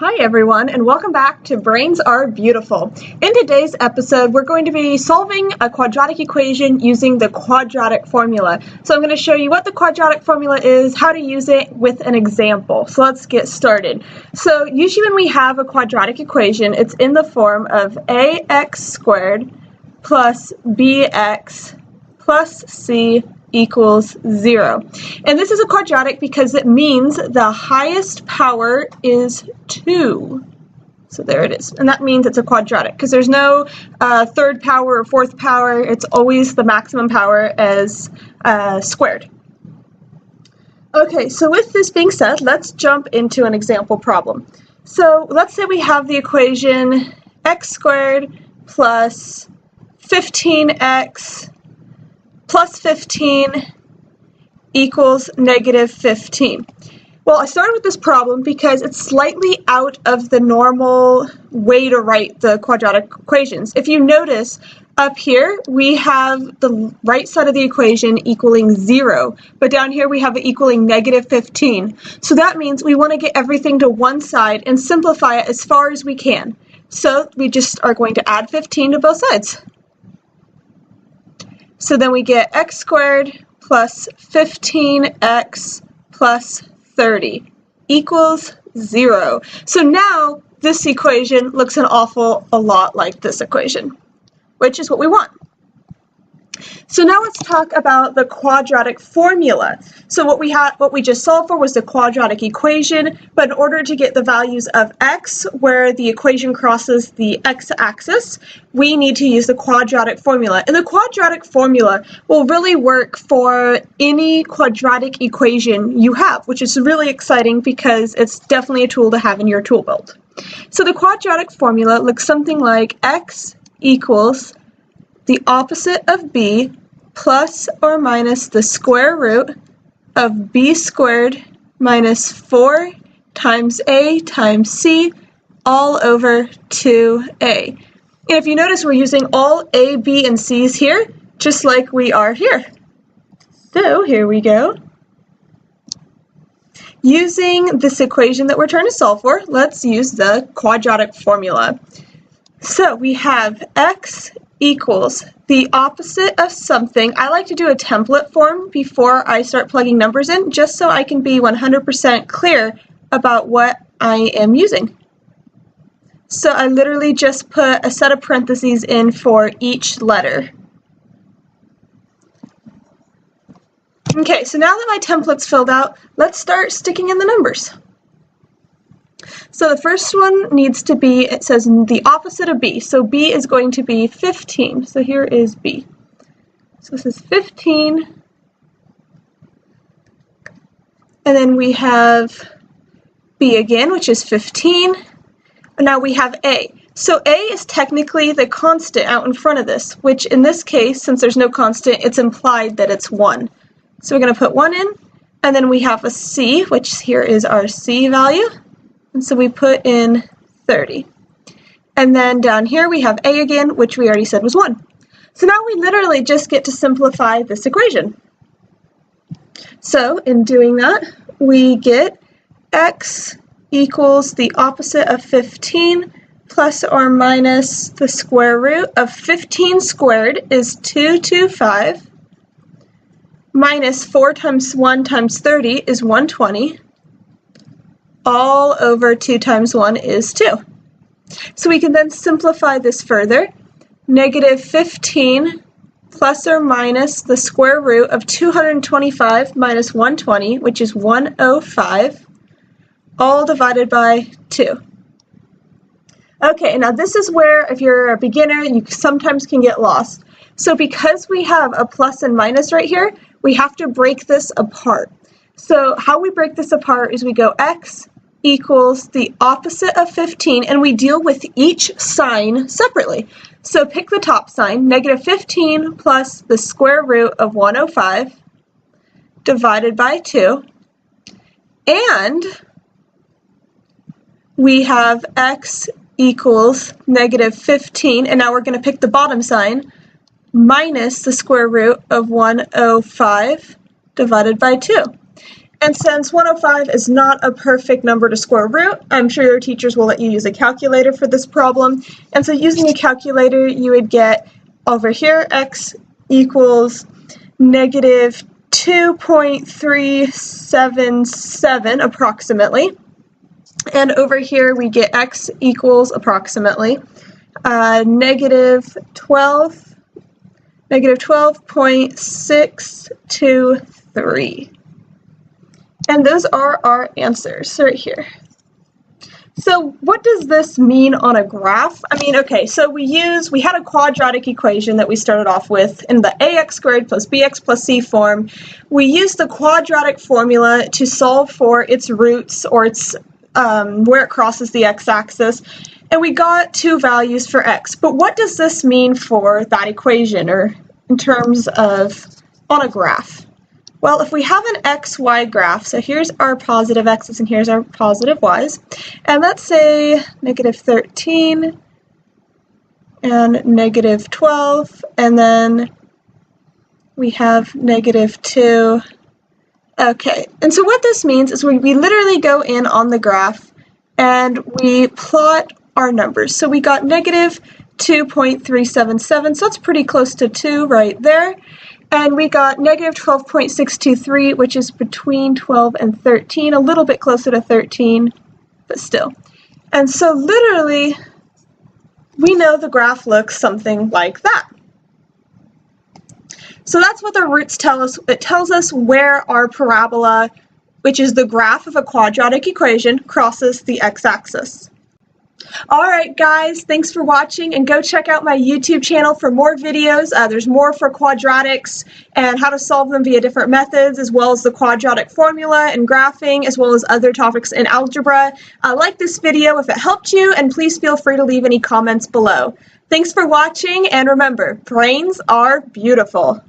Hi everyone, and welcome back to Brains Are Beautiful. In today's episode, we're going to be solving a quadratic equation using the quadratic formula. So I'm going to show you what the quadratic formula is, how to use it with an example. So let's get started. So usually when we have a quadratic equation, it's in the form of ax squared plus bx plus c equals 0. And this is a quadratic because it means the highest power is 2. So there it is. And that means it's a quadratic because there's no third power or fourth power. It's always the maximum power as squared. Okay, so with this being said, let's jump into an example problem. So let's say we have the equation x squared plus 15x plus 15 equals negative 15. Well, I started with this problem because it's slightly out of the normal way to write the quadratic equations. If you notice, up here we have the right side of the equation equaling 0, but down here we have it equaling negative 15. So that means we want to get everything to one side and simplify it as far as we can. So we just are going to add 15 to both sides. So then we get x squared plus 15x plus 30 equals 0. So now this equation looks an awful lot like this equation, which is what we want. So now let's talk about the quadratic formula. So what we just solved for was the quadratic equation, but in order to get the values of x where the equation crosses the x-axis, we need to use the quadratic formula. And the quadratic formula will really work for any quadratic equation you have, which is really exciting because it's definitely a tool to have in your tool belt. So the quadratic formula looks something like x equals the opposite of b plus or minus the square root of b squared minus 4 times a times c all over 2a. And if you notice, we're using all a, b, and c's here, just like we are here. So here we go. Using this equation that we're trying to solve for, let's use the quadratic formula. So we have x equals the opposite of something. I like to do a template form before I start plugging numbers in, just so I can be 100% clear about what I am using. So I literally just put a set of parentheses in for each letter. Okay, so now that my template's filled out, let's start sticking in the numbers. So the first one needs to be, it says the opposite of b. So b is going to be 15. So here is b. So this is 15. And then we have b again, which is 15. And now we have a. So a is technically the constant out in front of this, which in this case, since there's no constant, it's implied that it's 1. So we're going to put 1 in. And then we have a c, which here is our c value. And so we put in 30. And then down here we have a again, which we already said was 1. So now we literally just get to simplify this equation. So in doing that, we get x equals the opposite of 15 plus or minus the square root of 15 squared is 225 minus 4 times 1 times 30 is 120. All over 2 times 1 is 2. So we can then simplify this further. Negative 15 plus or minus the square root of 225 minus 120, which is 105, all divided by 2. Okay, now this is where, if you're a beginner, you sometimes can get lost. So because we have a plus and minus right here, we have to break this apart. So how we break this apart is we go x equals the opposite of 15, and we deal with each sign separately. So pick the top sign, negative 15 plus the square root of 105 divided by 2, and we have x equals negative 15, and now we're going to pick the bottom sign, minus the square root of 105 divided by 2. And since 105 is not a perfect number to square root, I'm sure your teachers will let you use a calculator for this problem. And so using a calculator, you would get over here, x equals negative 2.377 approximately. And over here we get x equals approximately negative 12.623. And those are our answers right here. So what does this mean on a graph? I mean, okay, so we had a quadratic equation that we started off with in the ax squared plus bx plus c form. We used the quadratic formula to solve for its roots, or its where it crosses the x-axis, and we got two values for x. But what does this mean for that equation, or in terms of on a graph? Well, if we have an xy graph, so here's our positive x's and here's our positive y's, and let's say negative 13 and negative 12, and then we have negative 2. Okay, and so what this means is we literally go in on the graph and we plot our numbers. So we got negative 2.377, so that's pretty close to 2 right there. And we got negative 12.623, which is between 12 and 13, a little bit closer to 13, but still. And so literally, we know the graph looks something like that. So that's what the roots tell us. It tells us where our parabola, which is the graph of a quadratic equation, crosses the x-axis. Alright guys, thanks for watching, and go check out my YouTube channel for more videos. There's more for quadratics and how to solve them via different methods, as well as the quadratic formula and graphing, as well as other topics in algebra. Like this video if it helped you, and please feel free to leave any comments below. Thanks for watching, and remember, brains are beautiful.